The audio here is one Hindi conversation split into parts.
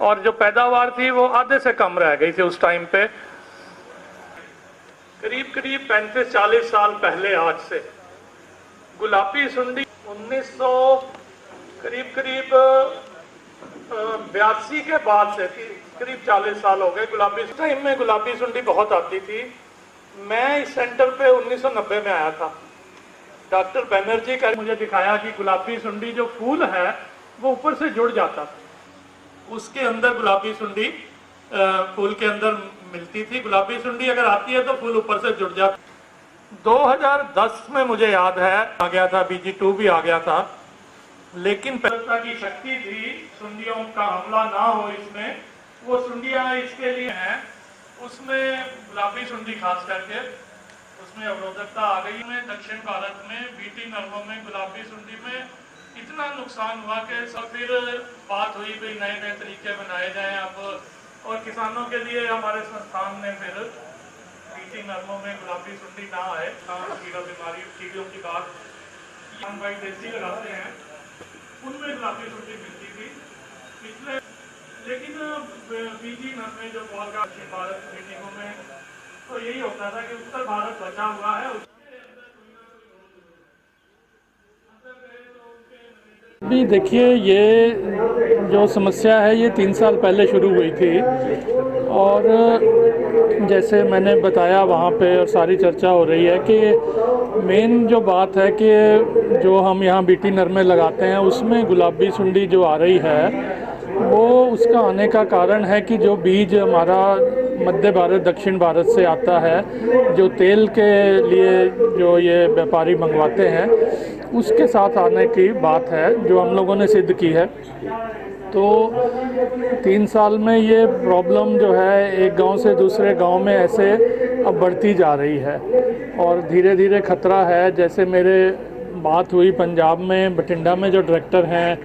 और जो पैदावार थी वो आधे से कम रह गई थी उस टाइम पे। करीब करीब 35-40 साल पहले आज से गुलाबी सुंडी 1900 करीब 82 के बाद से थी, करीब 40 साल हो गए। गुलाबी टाइम में गुलाबी सुंडी बहुत आती थी। मैं इस सेंटर पे 1990 में आया था। डॉक्टर बैनर्जी का मुझे दिखाया कि गुलाबी सुंडी जो फूल है वो ऊपर से जुड़ जाता था, उसके अंदर गुलाबी सुंडी फूल के अंदर मिलती थी। गुलाबी सुंडी अगर आती है तो फूल ऊपर से जुड़ जाता। 2010 में मुझे याद है आ गया था, BG2 भी आ गया था, लेकिन पैदा की शक्ति थी, सुंडियों का हमला ना हो इसमें, वो सुंडियां इसके लिए हैं। उसमें गुलाबी सुंडी खास करके उसमें अवरोधकता आ गई है। दक्षिण भारत में बीटी नर्मों में गुलाबी सुंडी में इतना नुकसान हुआ कि सब फिर बात हुई भाई नए नए तरीके बनाए जाएं अब, और किसानों के लिए हमारे संस्थान ने फिर बीटी नर्मों में गुलाबी सुंडी ना आए, कीड़ा बीमारी कीड़ों की बात भाई देसी लगाते हैं उनमें गुलाबी सुंडी मिलती थी पिछले। लेकिन बीटी नर्मे जो बहुत दक्षिण भारत मीटिंगों में तो यही होता था कि उत्तर भारत बचा हुआ है। अभी देखिए, ये जो समस्या है ये 3 साल पहले शुरू हुई थी, और जैसे मैंने बताया वहाँ पे और सारी चर्चा हो रही है कि मेन जो बात है कि जो हम यहाँ बीटी नरमे लगाते हैं उसमें गुलाबी सुंडी जो आ रही है वो उसका आने का कारण है कि जो बीज हमारा मध्य भारत दक्षिण भारत से आता है, जो तेल के लिए जो ये व्यापारी मंगवाते हैं, उसके साथ आने की बात है जो हम लोगों ने सिद्ध की है। तो 3 साल में ये प्रॉब्लम जो है एक गांव से दूसरे गांव में ऐसे अब बढ़ती जा रही है और धीरे धीरे खतरा है। जैसे मेरे बात हुई पंजाब में बठिंडा में जो डायरेक्टर हैं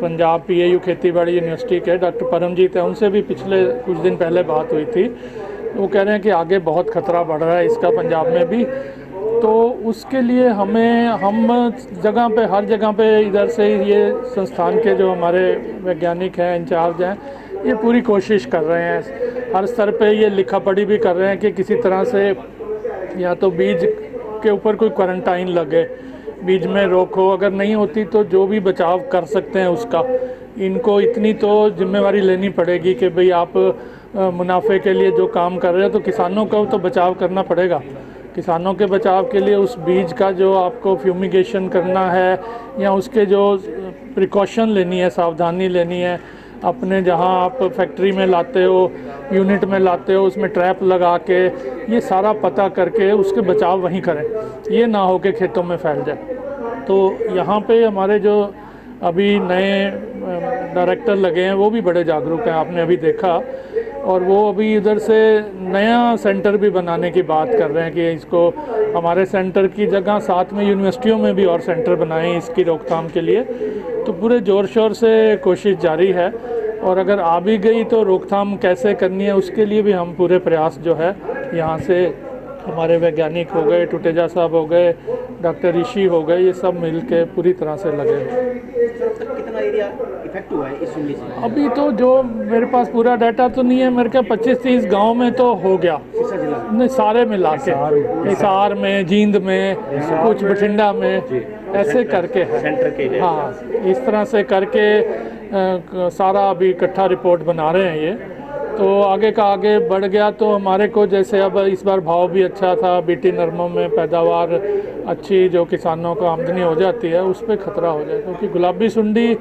पंजाब PAU खेतीबाड़ी यूनिवर्सिटी के डॉक्टर परमजीत है, उनसे भी पिछले कुछ दिन पहले बात हुई थी। वो कह रहे हैं कि आगे बहुत खतरा बढ़ रहा है इसका पंजाब में भी। तो उसके लिए हम जगह पे हर जगह पे इधर से ये संस्थान के जो हमारे वैज्ञानिक हैं इंचार्ज हैं ये पूरी कोशिश कर रहे हैं, हर स्तर पे ये लिखा पढ़ी भी कर रहे हैं कि किसी तरह से या तो बीज के ऊपर कोई क्वारंटाइन लगे, बीज में रोक हो, अगर नहीं होती तो जो भी बचाव कर सकते हैं उसका इनको इतनी तो जिम्मेवारी लेनी पड़ेगी कि भाई आप मुनाफे के लिए जो काम कर रहे हो तो किसानों का तो बचाव करना पड़ेगा। किसानों के बचाव के लिए उस बीज का जो आपको फ्यूमिगेशन करना है या उसके जो प्रिकॉशन लेनी है, सावधानी लेनी है, अपने जहां आप फैक्ट्री में लाते हो, यूनिट में लाते हो, उसमें ट्रैप लगा के ये सारा पता करके उसके बचाव वहीं करें, ये ना हो कि खेतों में फैल जाए। तो यहाँ पे हमारे जो अभी नए डायरेक्टर लगे हैं वो भी बड़े जागरूक हैं, आपने अभी देखा, और वो अभी इधर से नया सेंटर भी बनाने की बात कर रहे हैं कि इसको हमारे सेंटर की जगह साथ में यूनिवर्सिटियों में भी और सेंटर बनाएं इसकी रोकथाम के लिए। तो पूरे ज़ोर शोर से कोशिश जारी है, और अगर आ भी गई तो रोकथाम कैसे करनी है उसके लिए भी हम पूरे प्रयास जो है यहाँ से हमारे वैज्ञानिक हो गए, टुटेजा साहब हो गए, डॉक्टर ऋषि हो गए, ये सब मिल के पूरी तरह से लगे हैं। कितना एरिया इफेक्ट हुआ है इस सुंडी से? अभी तो जो मेरे पास पूरा डाटा तो नहीं है, मेरे ख्याल 25-30 गांव में तो हो गया, नहीं सारे मिला के, हिसार में, जींद में, कुछ बठिंडा में, ऐसे करके है सेंटर के। हाँ, इस तरह से करके सारा अभी इकट्ठा रिपोर्ट बना रहे हैं ये। तो आगे का आगे बढ़ गया तो हमारे को जैसे अब इस बार भाव भी अच्छा था, बीटी नरमों में पैदावार अच्छी, जो किसानों को आमदनी हो जाती है उस पर खतरा हो जाए, क्योंकि गुलाबी सुंडी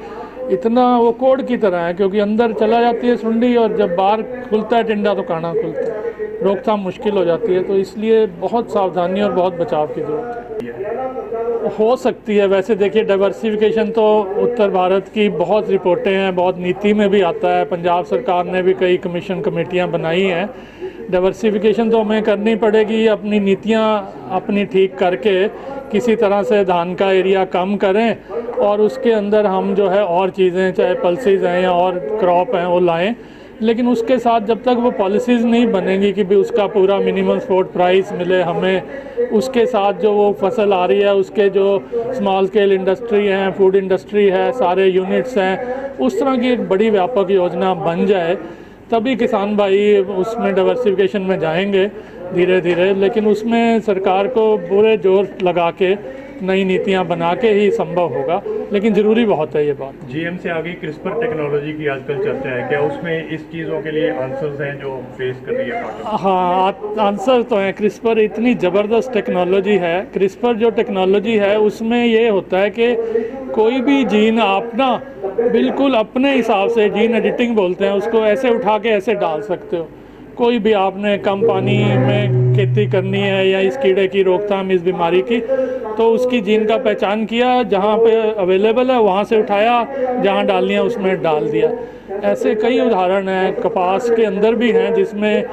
इतना वो कोड की तरह है, क्योंकि अंदर चला जाती है सुंडी और जब बाहर खुलता है टिंडा तो काना खुलता है, रोकथाम मुश्किल हो जाती है। तो इसलिए बहुत सावधानी और बहुत बचाव की जरूरत है। हो सकती है, वैसे देखिए डाइवर्सिफिकेशन तो उत्तर भारत की बहुत रिपोर्टें हैं, बहुत नीति में भी आता है, पंजाब सरकार ने भी कई कमीशन कमेटियां बनाई हैं। डाइवर्सिफिकेशन तो हमें करनी पड़ेगी, अपनी नीतियां अपनी ठीक करके किसी तरह से धान का एरिया कम करें और उसके अंदर हम जो है और चीज़ें चाहे पल्सेस हैं या और क्रॉप हैं वो लाएं, लेकिन उसके साथ जब तक वो पॉलिसीज़ नहीं बनेंगी कि भी उसका पूरा मिनिमम सपोर्ट प्राइस मिले हमें, उसके साथ जो वो फसल आ रही है उसके जो स्मॉल स्केल इंडस्ट्री हैं, फूड इंडस्ट्री है, सारे यूनिट्स हैं, उस तरह की एक बड़ी व्यापक योजना बन जाए, तभी किसान भाई उसमें डाइवर्सिफिकेशन में जाएंगे धीरे धीरे। लेकिन उसमें सरकार को पूरे जोर लगा के नई नीतियां बना के ही संभव होगा, लेकिन ज़रूरी बहुत है ये बात। जीएम से आगे क्रिस्पर टेक्नोलॉजी की आजकल चर्चा है, क्या उसमें इस चीज़ों के लिए आंसर्स हैं जो फेस कर रही है पाकिस्तान? हाँ, आंसर तो है। क्रिस्पर इतनी ज़बरदस्त टेक्नोलॉजी है। क्रिस्पर जो टेक्नोलॉजी है उसमें ये होता है कि कोई भी जीन आप ना बिल्कुल अपने हिसाब से, जीन एडिटिंग बोलते हैं उसको, ऐसे उठा के ऐसे डाल सकते हो। कोई भी आपने कम पानी में खेती करनी है या इस कीड़े की रोकथाम, इस बीमारी की, तो उसकी जीन का पहचान किया, जहाँ पे अवेलेबल है वहाँ से उठाया, जहाँ डालनी है उसमें डाल दिया। ऐसे कई उदाहरण हैं, कपास के अंदर भी हैं जिसमें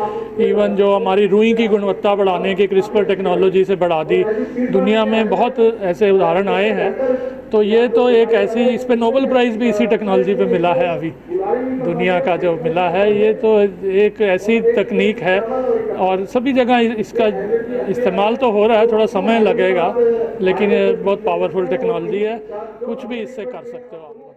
इवन जो हमारी रुई की गुणवत्ता बढ़ाने की क्रिस्पर टेक्नोलॉजी से बढ़ा दी। दुनिया में बहुत ऐसे उदाहरण आए हैं। तो ये तो एक ऐसी, इस पे नोबेल प्राइज़ भी इसी टेक्नोलॉजी पे मिला है अभी, दुनिया का जो मिला है। ये तो एक ऐसी तकनीक है और सभी जगह इसका इस्तेमाल तो हो रहा है, थोड़ा समय लगेगा, लेकिन ये बहुत पावरफुल टेक्नोलॉजी है, कुछ भी इससे कर सकते हो आप।